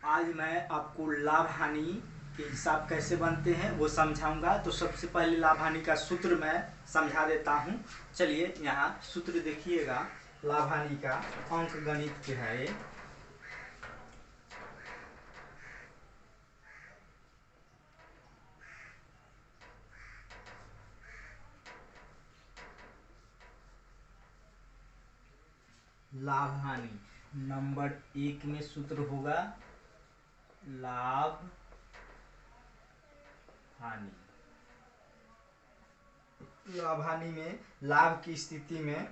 आज मैं आपको लाभ हानि के हिसाब कैसे बनते हैं वो समझाऊंगा। तो सबसे पहले लाभ हानि का सूत्र मैं समझा देता हूं। चलिए यहाँ सूत्र देखिएगा। लाभ हानि का अंक गणित के है ये। लाभ हानि नंबर 1 में सूत्र होगा लाभ हानि। लाभ हानि में लाभ की स्थिति में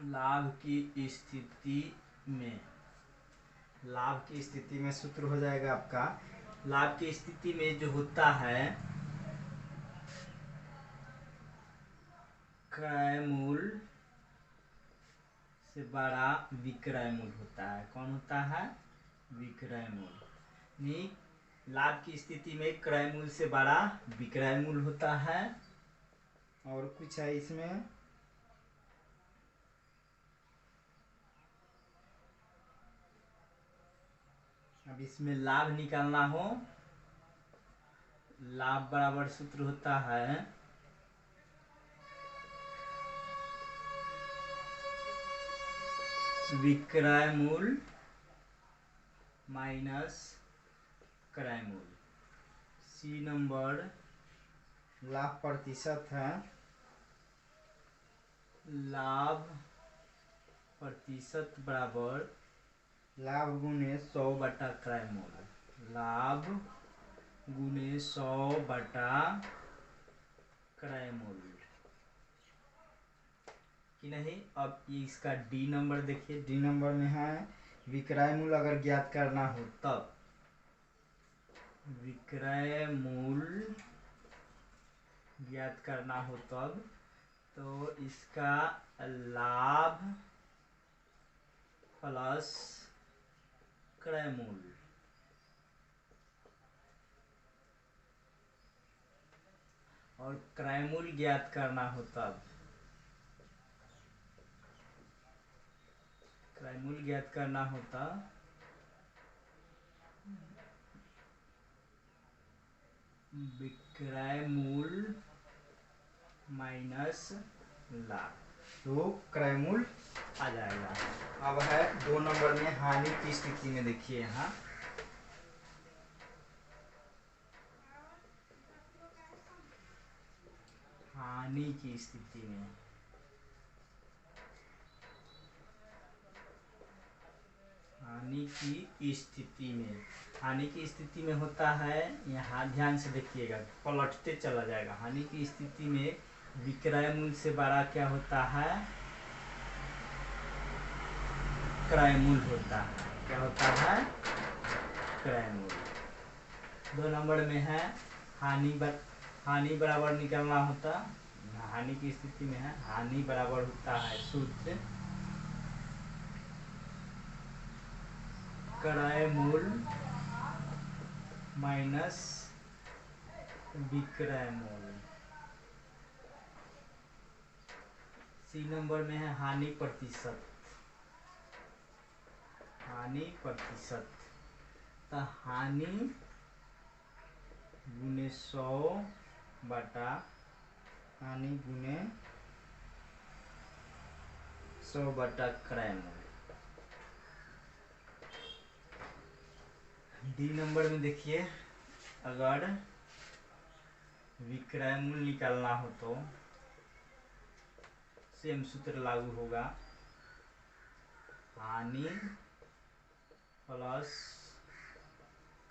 लाभ की स्थिति में सूत्र हो जाएगा आपका। लाभ की स्थिति में जो होता है क्रय मूल्य से बड़ा विक्रय मूल्य होता है। कौन होता है? विक्रय मूल्य। लाभ की स्थिति में क्रय मूल्य से बड़ा विक्रय मूल्य होता है। और कुछ है इसमें, अब इसमें लाभ निकालना हो, लाभ बराबर सूत्र होता है विक्रय मूल्य माइनस क्रय मूल्य। सी नंबर लाभ प्रतिशत है, लाभ प्रतिशत बराबर लाभ गुने 100 बटा क्रय मूल्य। लाभ गुने 100 बटा क्रय मूल्य कि नहीं। अब ये इसका डी नंबर देखिए। डी नंबर में है विक्रय मूल्य अगर ज्ञात करना हो तब, विक्रय मूल्य ज्ञात करना हो तब तो इसका लाभ प्लस क्रय मूल्य, और क्रय मूल्य ज्ञात करना हो तब, क्रय मूल्य ज्ञात करना होता विक्रय मूल्य माइनस लाभ, तो क्रय मूल्य आ जाएगा। अब है 2 नंबर में हानि की स्थिति में। देखिए यहाँ हानि की स्थिति में, हानि की स्थिति में, हानि की स्थिति में होता है, यहाँ ध्यान से देखिएगा, पलटते चला जाएगा। हानि की स्थिति में विक्रय मूल्य से बड़ा क्या होता है? क्रय मूल्य होता है। क्या होता है? क्रय मूल्य। 2 नंबर में है हानि बराबर निकालना होता, हानि की स्थिति में है, हानि बराबर होता है सूत्र क्रय मूल्य माइनस विक्रय मूल्य। सी नंबर में है हानि प्रतिशत, हानि प्रतिशत। तो हानि गुने 100 बटा, हानि गुने 100 बटा क्रय मूल्य। डी नंबर में देखिए, अगर विक्रय मूल्य निकालना हो तो सेम सूत्र लागू होगा, हानि प्लस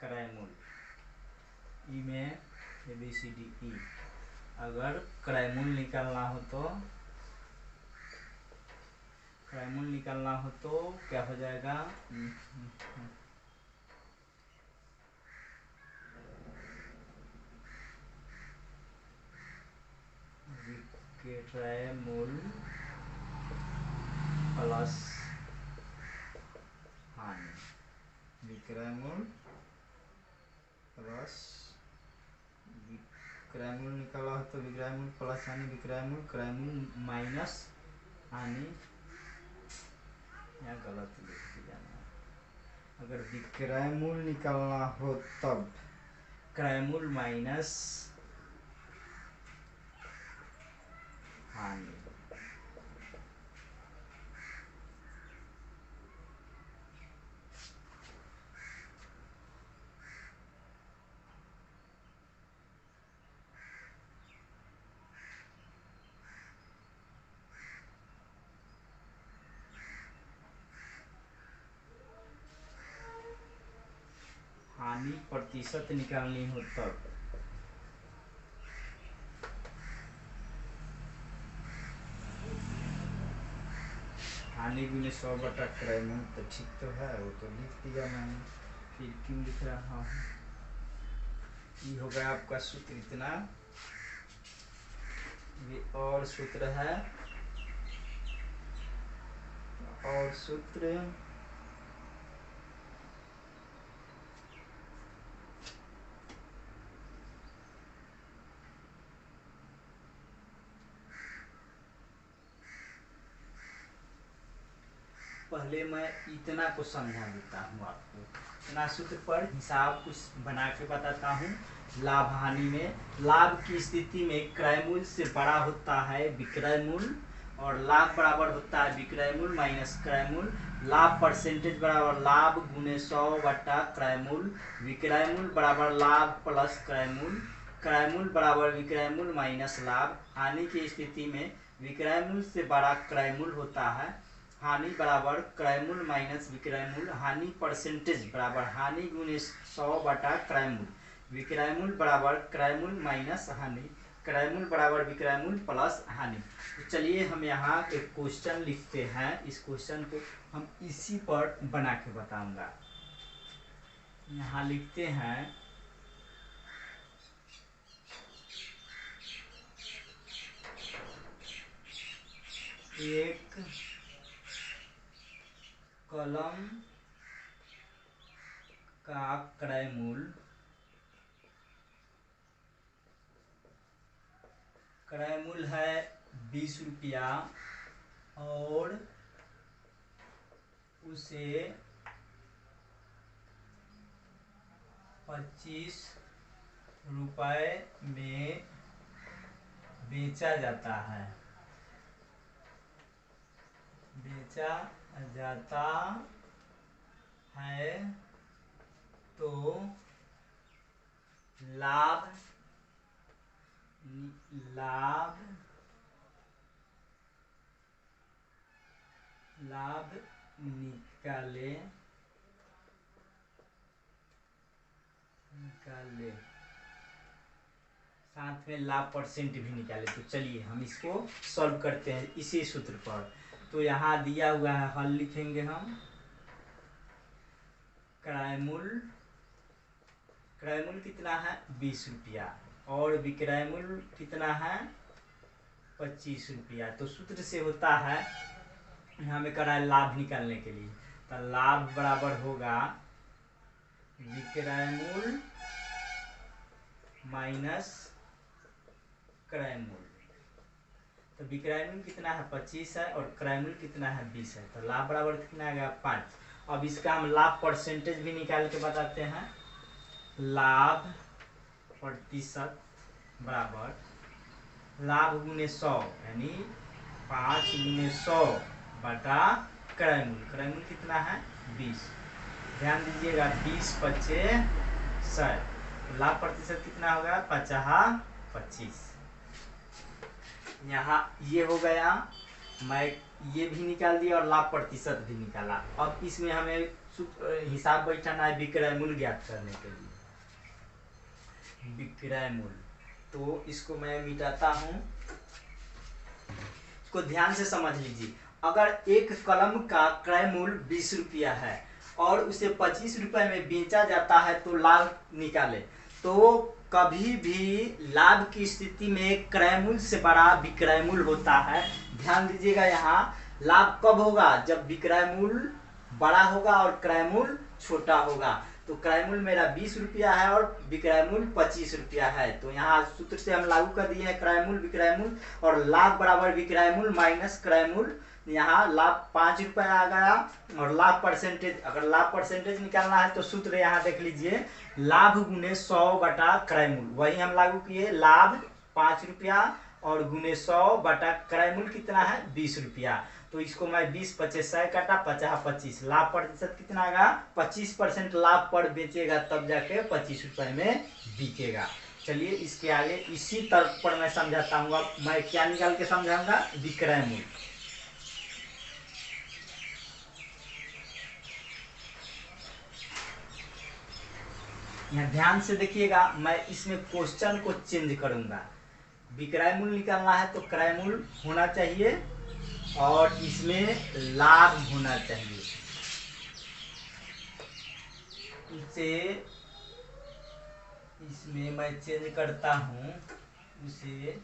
क्रय मूल्य। ई में ABCDE। अगर क्रय मूल्य निकालना हो तो, क्रय मूल्य निकालना हो तो क्या हो जाएगा? विक्रय मूल्य प्लस हानि, विक्रय मूल्य प्लस क्रय मूल्य निकाला हो तो विक्रय मूल्य प्लस हानि विक्रय मूल्य, क्रय मूल्य माइनस हानि, या गलत लिख दिया ना। अगर विक्रय मूल्य निकालना हो तब क्रय मूल्य माइनस हानि। हानि प्रतिशत निकालनी हो तब हानि गुने 100 बटा क्रय मूल्य। तो ठीक तो है, वो तो लिख दिया मैंने, फिर क्यों लिख रहा हूँ। ये हो गया आपका सूत्र इतना। ये और सूत्र है, और सूत्र पहले मैं इतना को समझा देता हूँ आपको। इतना सूत्र पर हिसाब कुछ बना के बताता हूँ। लाभ हानि में, लाभ की स्थिति में क्रय मूल्य से बड़ा होता है विक्रय मूल्य, और लाभ बराबर होता है विक्रय मूल्य माइनस क्रय मूल्य। लाभ परसेंटेज बराबर लाभ गुने 100 बटा क्रय मूल्य। विक्रय मूल्य बराबर लाभ प्लस क्रय मूल्य। क्रय मूल्य बराबर विक्रय मूल्य माइनस लाभ। हानि की स्थिति में विक्रय मूल्य से बड़ा क्रय मूल्य होता है। हानि बराबर क्रय मूल्य माइनस विक्रय मूल्य। हानि परसेंटेज बराबर हानि गुने 100 बटा क्रय मूल्य। विक्रय मूल्य बराबर क्रय मूल्य माइनस हानि। क्रय मूल्य बराबर विक्रय मूल्य प्लस हानि। तो चलिए हम यहाँ एक क्वेश्चन लिखते हैं। इस क्वेश्चन को हम इसी पर बना के बताऊंगा। यहाँ लिखते हैं, एक कलम का क्रय मूल्य, क्रय मूल्य है 20 रुपया, और उसे 25 रुपए में बेचा जाता है। बेचा जाता है तो लाभ निकाले साथ में लाभ परसेंट भी निकाले। तो चलिए हम इसको सॉल्व करते हैं इसी सूत्र पर। तो यहाँ दिया हुआ है, हल लिखेंगे हम। क्रय मूल्य कितना है 20 रुपया, और विक्रय मूल्य कितना है 25 रुपया। तो सूत्र से होता है, हमें करा है लाभ निकालने के लिए, तो लाभ बराबर होगा विक्रय मूल्य माइनस क्रय मूल्य। तो विक्रय मूल्य कितना है 25 है, और क्रय मूल्य कितना है 20 है। तो लाभ बराबर कितना आ गया 5। अब इसका हम लाभ परसेंटेज भी निकाल के बताते हैं। लाभ प्रतिशत बराबर लाभ गुने 100, यानी 5 गुने 100 बटा क्रय मूल्य। क्रय मूल्य कितना है 20। ध्यान दीजिएगा 20 पच्चे 100। लाभ प्रतिशत कितना होगा 50-25। यहाँ ये हो गया, मैं ये भी निकाल दिया और लाभ प्रतिशत भी निकाला। अब इसमें हमें हिसाब बैठाना है विक्रय मूल्य ज्ञात करने के लिए। विक्रय मूल्य, तो इसको मैं मिटाता हूँ। इसको ध्यान से समझ लीजिए। अगर एक कलम का क्रय मूल्य 20 रुपया है और उसे 25 रुपए में बेचा जाता है तो लाभ निकाले। तो कभी भी लाभ की स्थिति में क्रय मूल्य से बड़ा विक्रय मूल्य होता है। ध्यान दीजिएगा, यहाँ लाभ कब होगा, जब विक्रय मूल्य बड़ा होगा और क्रय मूल्य छोटा होगा। तो क्रय मूल्य मेरा 20 रुपया है और विक्रय मूल्य 25 रुपया है। तो यहाँ सूत्र से हम लागू कर दिए हैं क्रय मूल्य विक्रय मूल्य, और लाभ बराबर विक्रय मूल्य माइनस क्रय मूल्य। यहाँ लाभ 5 रुपया आ गया, और लाभ परसेंटेज, अगर लाभ परसेंटेज निकालना है तो सूत्र यहाँ देख लीजिए, लाभ गुने 100 बटा क्रय मूल्य, वही हम लागू किए। लाभ 5 रुपया और गुने 100 बटा क्रय मूल्य कितना है 20 रुपया। तो इसको मैं 20 25 100 काटा, 50 25, लाभ प्रतिशत कितना आएगा 25% लाभ पर बेचेगा तब जाके 25 रुपए में बिकेगा। चलिए इसके आगे इसी तर्क पर मैं समझाता हूँ। अब मैं क्या निकाल के समझाऊंगा, विक्रय मूल्य। यहाँ ध्यान से देखिएगा, मैं इसमें क्वेश्चन को चेंज करूंगा। विक्रय मूल्य निकालना है तो क्रय मूल्य होना चाहिए और इसमें लाभ होना चाहिए। इसे इसमें मैं चेंज करता हूं, इसे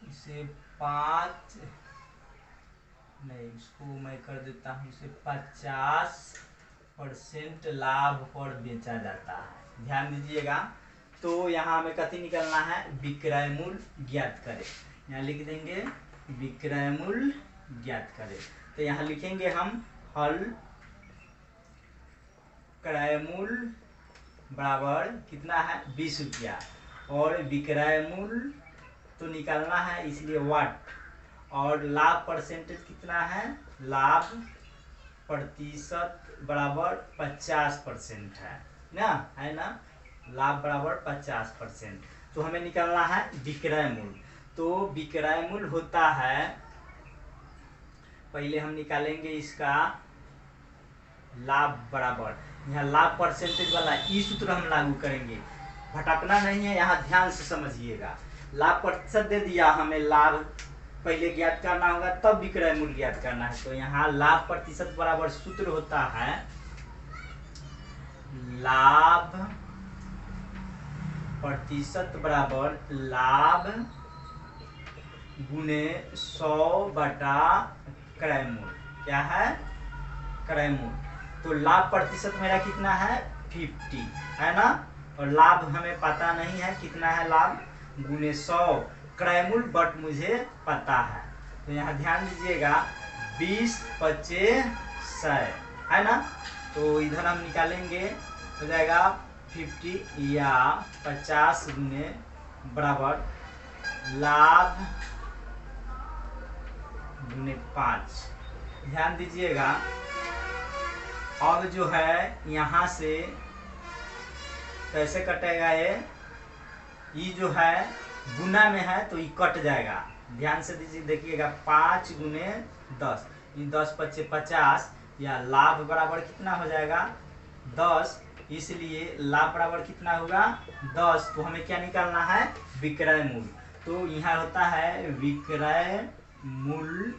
इसे 5 नहीं, इसको मैं कर देता हूँ इसे 50% लाभ पर बेचा जाता है। ध्यान दीजिएगा। तो यहाँ हमें कथी निकलना है, विक्रय मूल्य ज्ञात करें। यहाँ लिख देंगे विक्रय मूल्य ज्ञात करें। तो यहाँ लिखेंगे हम हल क्रय मूल्य बराबर कितना है 20 रुपया, और विक्रय मूल्य तो निकालना है इसलिए वाट, और लाभ परसेंटेज कितना है, लाभ प्रतिशत बराबर 50% है ना, लाभ बराबर 50%। तो हमें निकालना है विक्रय मूल्य। तो विक्रय मूल्य होता है, पहले हम निकालेंगे इसका लाभ बराबर, यहाँ लाभ परसेंटेज वाला ई सूत्र हम लागू करेंगे, भटकना नहीं है, यहाँ ध्यान से समझिएगा। लाभ प्रतिशत दे दिया, हमें लाभ पहले ज्ञात करना होगा तब विक्रय मूल्य ज्ञात करना है। तो यहाँ लाभ प्रतिशत बराबर सूत्र होता है लाभ प्रतिशत बराबर लाभ गुने 100 बटा क्रय मूल्य। क्या है, क्रय मूल्य। तो लाभ प्रतिशत मेरा कितना है 50 है ना, और लाभ हमें पता नहीं है कितना है, लाभ गुने 100 क्रय मूल्य बट मुझे पता है। तो यहाँ ध्यान दीजिएगा 20 25 100 है ना। तो इधर हम निकालेंगे, हो जाएगा 50 या 50 गुने बराबर लाभ गुने 5। ध्यान दीजिएगा, अब जो है यहाँ से कैसे कटेगा, ये जो है गुना में है तो ये कट जाएगा। ध्यान से दीजिए, देखिएगा 5 गुने 10, ये 10 25 50, या लाभ बराबर कितना हो जाएगा 10, इसलिए लाभ बराबर कितना होगा 10। तो हमें क्या निकालना है, विक्रय मूल्य। तो यहाँ होता है विक्रय मूल्य,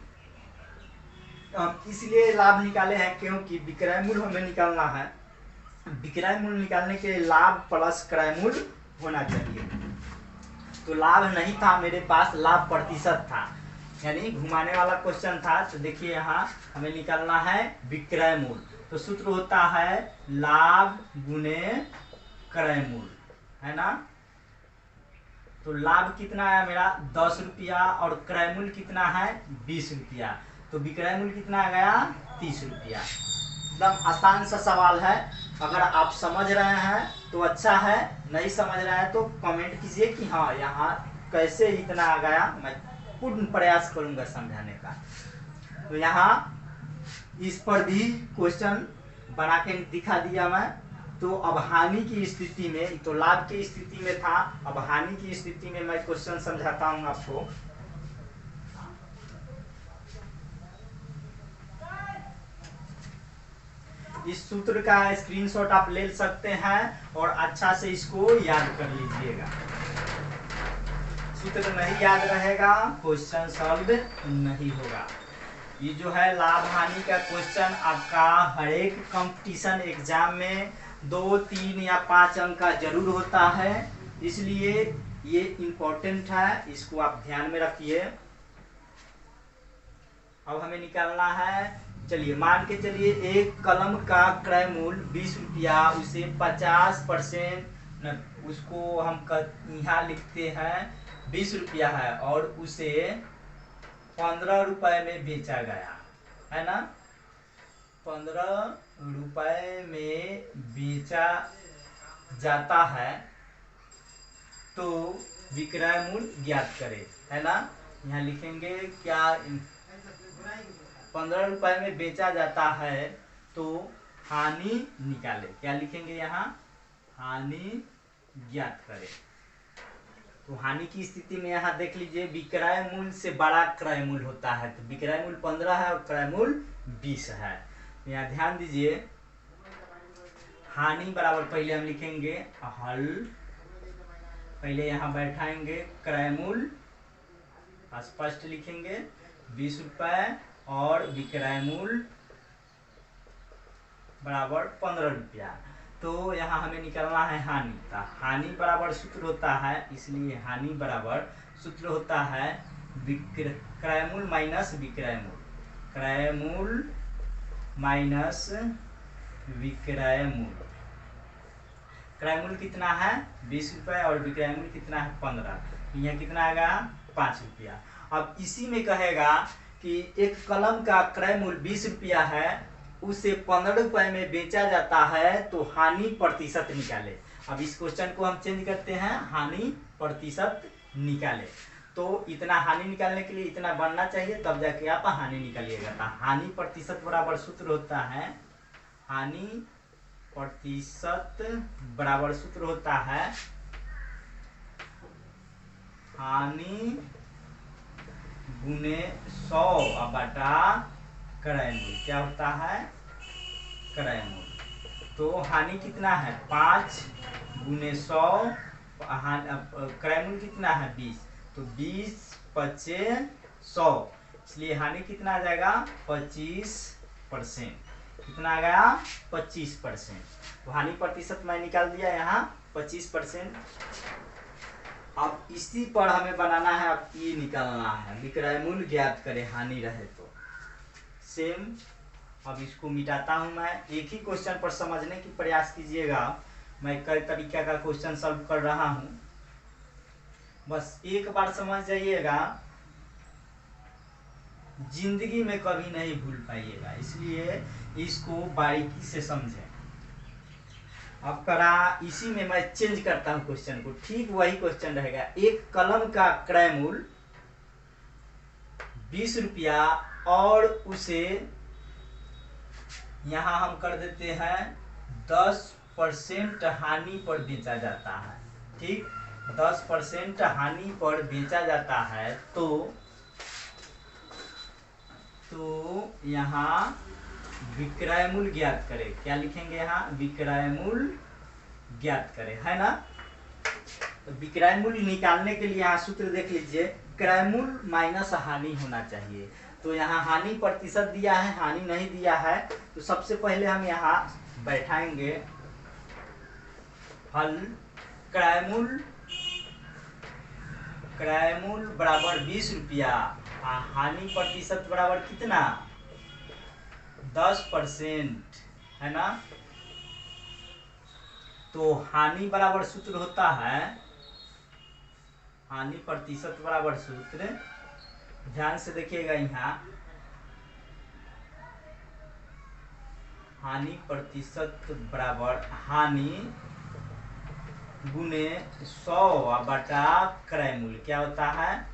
इसलिए लाभ निकाले हैं क्योंकि विक्रय मूल्य हमें निकालना है। विक्रय मूल्य निकालने के लिए लाभ प्लस क्रय मूल्य होना चाहिए। तो लाभ नहीं था मेरे पास, लाभ प्रतिशत था, यानी घुमाने वाला क्वेश्चन था। तो देखिए यहाँ हमें निकालना है विक्रय मूल्य। तो सूत्र होता है लाभ गुने क्रय मूल्य, है ना। तो लाभ कितना है मेरा 10 रुपया और क्रय मूल्य कितना है 20 रुपया। तो विक्रय मूल्य कितना आ गया 30 रुपया। एकदम आसान सा सवाल है, अगर आप समझ रहे हैं तो अच्छा है, नहीं समझ रहे हैं तो कमेंट कीजिए कि हाँ यहाँ कैसे इतना आ गया, मैं पूर्ण प्रयास करूंगा समझाने का। तो यहाँ इस पर भी क्वेश्चन बना के दिखा दिया मैं। तो अब हानि की स्थिति में, तो लाभ की स्थिति में था, अब हानि की स्थिति में मैं क्वेश्चन समझाता हूँ आपको। इस सूत्र का स्क्रीनशॉट आप ले सकते हैं और अच्छा से इसको याद कर लीजिएगा। सूत्र नहीं याद रहेगा क्वेश्चन सॉल्व नहीं होगा। ये जो है लाभ हानि का क्वेश्चन आपका हर एक कंपटीशन एग्जाम में 2, 3 या 5 अंक का जरूर होता है, इसलिए ये इम्पोर्टेंट है, इसको आप ध्यान में रखिए। अब हमें निकालना है, चलिए मान के चलिए एक कलम का क्रय मूल्य 20 रुपया, उसे 50% उसको हम यहाँ लिखते हैं 20 रुपया है और उसे 15 रुपए में बेचा गया है ना, 15 रुपए में बेचा जाता है, तो विक्रय मूल्य ज्ञात करें, है ना। यहाँ लिखेंगे क्या, 15 रुपए में बेचा जाता है तो हानि निकाले, क्या लिखेंगे यहाँ, हानि ज्ञात करें। तो हानि की स्थिति में यहाँ देख लीजिए विक्रय मूल्य से बड़ा क्रय मूल्य होता है, तो विक्रय मूल्य 15 है और क्रय मूल्य 20 है। यहाँ ध्यान दीजिए, हानि बराबर पहले हम लिखेंगे हल, पहले यहाँ बैठाएंगे क्रय मूल्य स्पष्ट लिखेंगे 20 रुपए और विक्रय मूल्य बराबर 15 रुपया। तो यहाँ हमें निकालना है हानि, तो हानि बराबर सूत्र होता है, इसलिए हानि बराबर सूत्र होता है क्रय मूल्य माइनस विक्रय मूल्य, क्रय मूल्य माइनस विक्रय मूल्य। क्रय मूल्य कितना है 20 रुपए और विक्रय मूल्य कितना है 15, यहाँ कितना आएगा 5 रुपया। अब इसी में कहेगा कि एक कलम का क्रय मूल्य 20 रुपया है, उसे 15 रुपए में बेचा जाता है, तो हानि प्रतिशत निकाले। अब इस क्वेश्चन को हम चेंज करते हैं, हानि प्रतिशत निकाले। तो इतना हानि निकालने के लिए इतना बनना चाहिए, तब जाके आप हानि निकालिएगा। तो हानि प्रतिशत बराबर सूत्र होता है, हानि प्रतिशत बराबर सूत्र होता है हानि गुने 100 बटा क्रय मूल्य, क्या होता है क्रय मूल्य। तो हानि कितना है 5 गुने 100, क्रय मूल्य कितना है 20, तो 20 25 100, इसलिए हानि कितना आ जाएगा 25%, कितना आ गया 25%। तो हानि प्रतिशत मैं निकाल दिया यहाँ 25%। अब इसी पर हमें बनाना है, अब ये निकालना है विक्रय मूल्य ज्ञात करें, हानि रहे तो सेम। अब इसको मिटाता हूं मैं, एक ही क्वेश्चन पर समझने की प्रयास कीजिएगा, मैं कई तरीका का क्वेश्चन सॉल्व कर रहा हूं, बस एक बार समझ जाइएगा, जिंदगी में कभी नहीं भूल पाइएगा, इसलिए इसको बारीकी से समझें। अब करा इसी में मैं चेंज करता हूं क्वेश्चन को, ठीक वही क्वेश्चन रहेगा। एक कलम का क्रय मूल्य 20 रुपया और उसे यहां हम कर देते हैं 10% हानि पर बेचा जाता है, ठीक 10% हानि पर बेचा जाता है, तो यहाँ विक्रय मूल्य ज्ञात करें, क्या लिखेंगे यहाँ विक्रय मूल्य ज्ञात करें, है ना। तो विक्रय मूल्य निकालने के लिए यहाँ सूत्र देख लीजिए, क्रय मूल्य माइनस हानि होना चाहिए। तो यहाँ हानि प्रतिशत दिया है, हानि नहीं दिया है, तो सबसे पहले हम यहाँ बैठाएंगे हल क्रय मूल्य बराबर 20 रुपया, हानि प्रतिशत बराबर कितना 10%, है ना। तो हानि बराबर सूत्र होता है, हानि प्रतिशत बराबर सूत्र, ध्यान से देखिएगा यहाँ, हानि प्रतिशत बराबर हानि गुने 100 बटा क्रय मूल्य, क्या होता है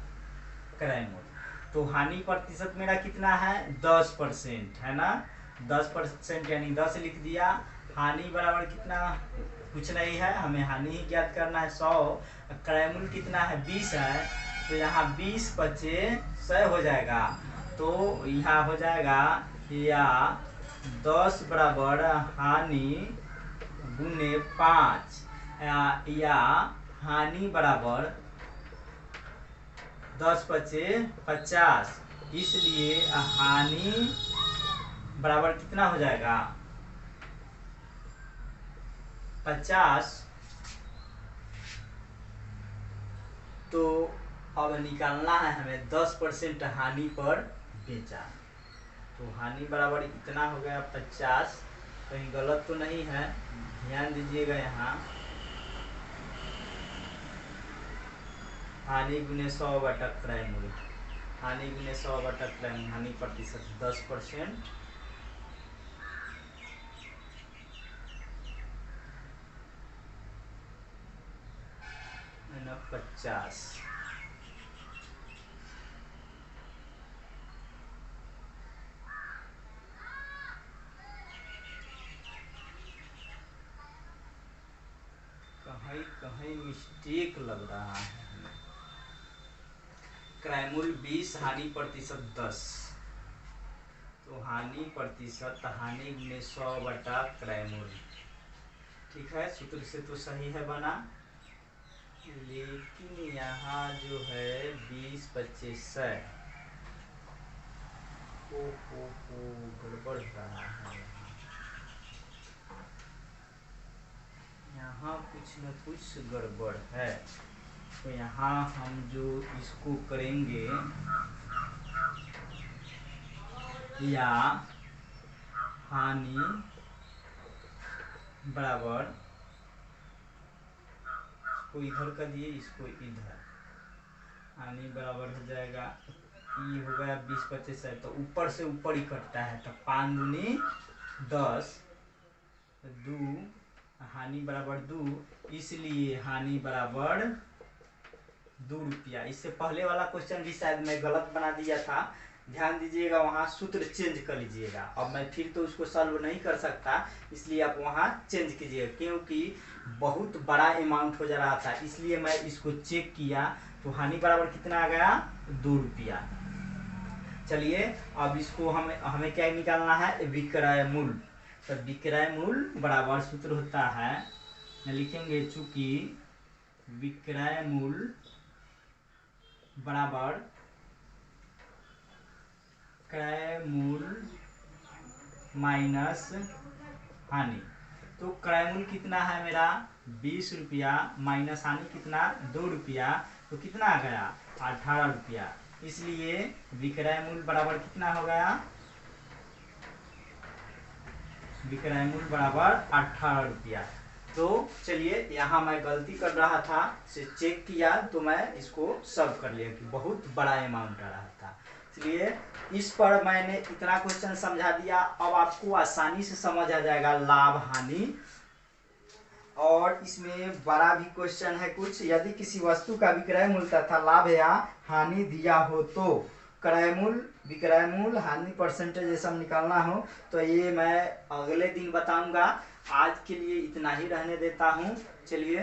क्रय मूल्य। तो हानि प्रतिशत मेरा कितना है 10%, है ना, 10% यानी 10 लिख दिया। हानि बराबर कितना, कुछ नहीं है, हमें हानि ही ज्ञात करना है 100, क्रय मूल्य कितना है 20 है, तो यहाँ 20 25 100 हो जाएगा, तो यहाँ हो जाएगा या 10 बराबर हानि गुने 5, या हानि बराबर 10 25 50 इसलिए हानि बराबर कितना हो जाएगा 50। तो अब निकालना है हमें 10% हानि पर बेचा। तो हानि बराबर इतना हो गया 50। कहीं गलत तो नहीं है, ध्यान दीजिएगा यहाँ हानि गुने 100 बटा क्रय मूल्य, हानि गुने 100 बटा क्रय मूल्य, हानि प्रतिशत 10% है 50। कहीं कहीं मिस्टेक लग रहा है। क्रय मूल्य 20, हानि प्रतिशत 10। तो हानि प्रतिशत हानि गुने 100 बटा क्रय मूल्य, ठीक है, सूत्र से तो सही है बना। लेकिन यहाँ जो है 20 25 100, ओ गड़बड़ रहा है यहाँ कुछ न कुछ गड़बड़ है। तो यहाँ हम जो इसको करेंगे या हानि बराबर, इसको इधर कर दिए, इसको इधर, हानि बराबर हो जाएगा, ये हो गया 20 25 है, तो ऊपर से ऊपर ही कटता है, तो 5 दूनी 10, 2, हानि बराबर 2, इसलिए हानि बराबर 2 रुपया। इससे पहले वाला क्वेश्चन भी शायद मैं गलत बना दिया था, ध्यान दीजिएगा, वहाँ सूत्र चेंज कर लीजिएगा। अब मैं फिर तो उसको सॉल्व नहीं कर सकता, इसलिए आप वहाँ चेंज कीजिएगा, क्योंकि बहुत बड़ा अमाउंट हो जा रहा था, इसलिए मैं इसको चेक किया। तो हानि बराबर कितना आ गया 2 रुपया। चलिए अब इसको हमें क्या निकालना है, विक्रय मूल्य। तो विक्रय मूल्य बराबर सूत्र होता है, लिखेंगे चूंकि विक्रय मूल्य बराबर क्रय मूल्य माइनस हानि। तो क्रय मूल्य कितना है मेरा 20 रुपया, माइनस हानि कितना 2 रुपया, तो कितना आ गया 18 रुपया। इसलिए विक्रय मूल्य बराबर कितना हो गया, विक्रय मूल्य बराबर 18 रुपया। तो चलिए यहाँ मैं गलती कर रहा था, से चेक किया तो मैं इसको सॉल्व कर लिया कि बहुत बड़ा अमाउंट आ रहा था। इसलिए इस पर मैंने इतना क्वेश्चन समझा दिया। अब आपको आसानी से समझ आ जाएगा लाभ हानि। और इसमें बड़ा भी क्वेश्चन है कुछ, यदि किसी वस्तु का विक्रय मूल्य तथा लाभ या हानि दिया हो तो क्रय मूल्य, विक्रय मूल्य, हानि परसेंटेज ये सब निकालना हो, तो ये मैं अगले दिन बताऊंगा। आज के लिए इतना ही रहने देता हूँ। चलिए।